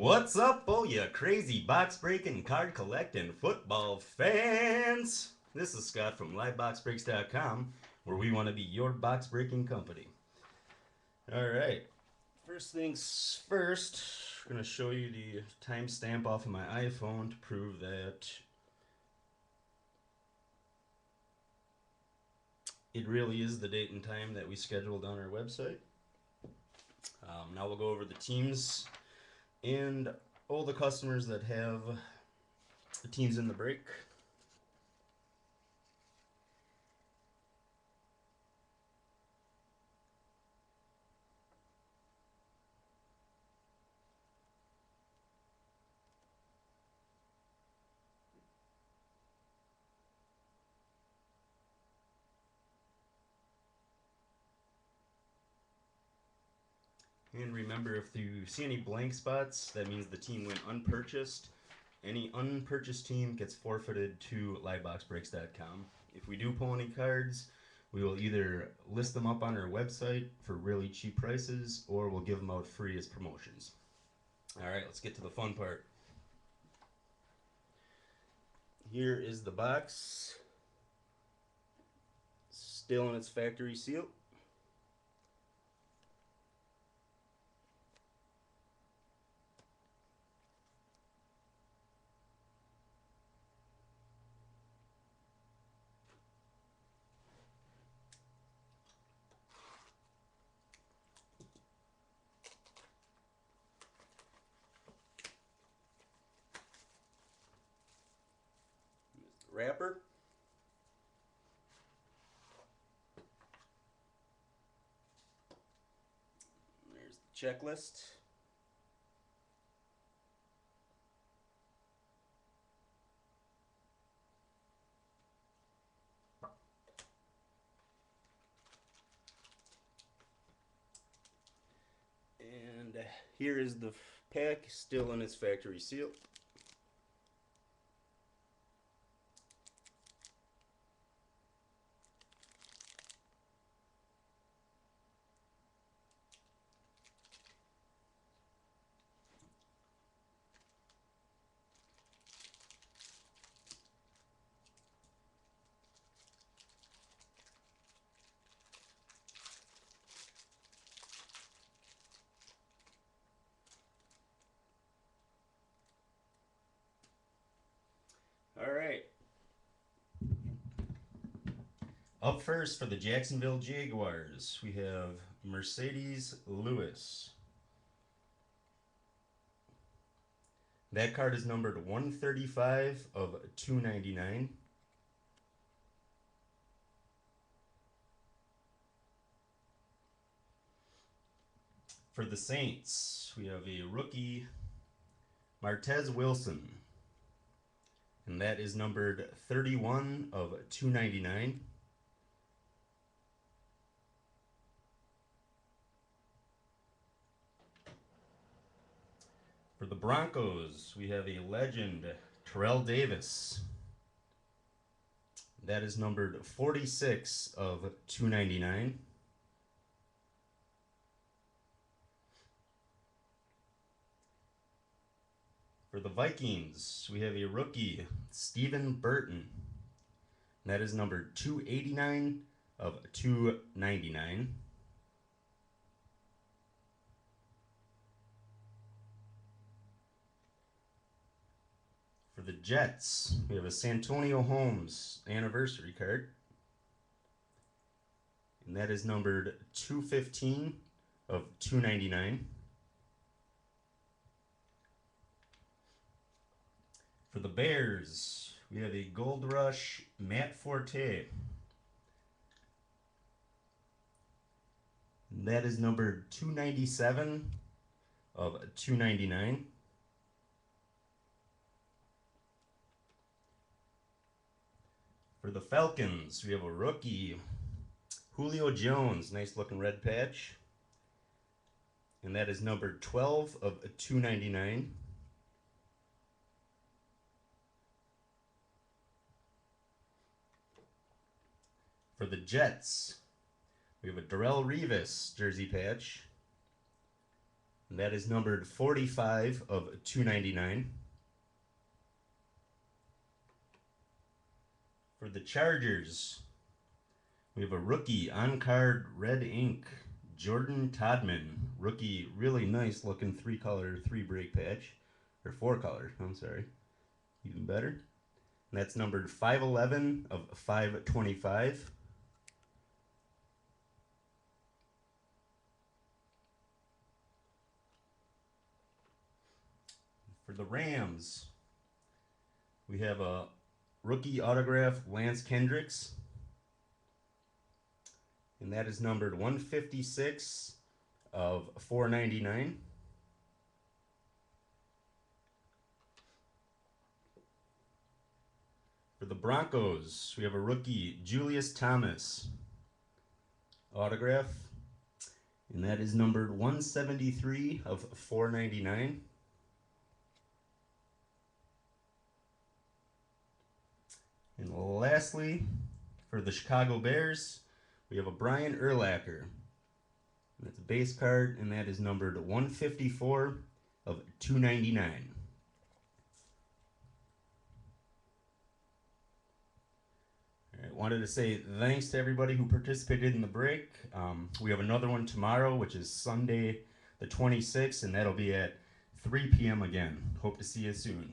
What's up, all you crazy box breaking, card collecting football fans? This is Scott from LiveBoxBreaks.com, where we want to be your box breaking company. All right, first things first, I'm going to show you the timestamp off of my iPhone to prove that it really is the date and time that we scheduled on our website. Now we'll go over the teams and all the customers that have the teams in the break. And remember, if you see any blank spots, that means the team went unpurchased. Any unpurchased team gets forfeited to liveboxbreaks.com. If we do pull any cards, we will either list them up on our website for really cheap prices or we'll give them out free as promotions. All right, let's get to the fun part. Here is the box, still in its factory seal. Wrapper. There's the checklist. And here is the pack, still in its factory seal. All right. Up first for the Jacksonville Jaguars, we have Mercedes Lewis. That card is numbered 135 of 299. For the Saints, we have a rookie, Martez Wilson. And that is numbered 31 of 299. For the Broncos, we have a legend, Terrell Davis. That is numbered 46 of 299. For the Vikings, we have a rookie, Stephen Burton. That is numbered 289 of 299. For the Jets, we have a Santonio Holmes anniversary card. And that is numbered 215 of 299. For the Bears, we have a Gold Rush Matt Forte. And that is numbered 297 of 299. For the Falcons, we have a rookie, Julio Jones, nice looking red patch. And that is numbered 12 of 299. For the Jets, we have a Darrelle Revis jersey patch. And that is numbered 45 of 299. For the Chargers, we have a rookie on-card red ink, Jordan Todman. Rookie, really nice looking 3-color, 3-break patch. Or 4-color, I'm sorry. Even better. And that's numbered 511 of 525. For the Rams, we have a rookie autograph, Lance Kendricks. And that is numbered 156 of 499. For the Broncos, we have a rookie, Julius Thomas autograph. And that is numbered 173 of 499. And lastly, for the Chicago Bears, we have a Brian Urlacher. And that's a base card, and that is numbered 154 of 299. All right, wanted to say thanks to everybody who participated in the break. We have another one tomorrow, which is Sunday the 26th, and that'll be at 3 p.m. again. Hope to see you soon.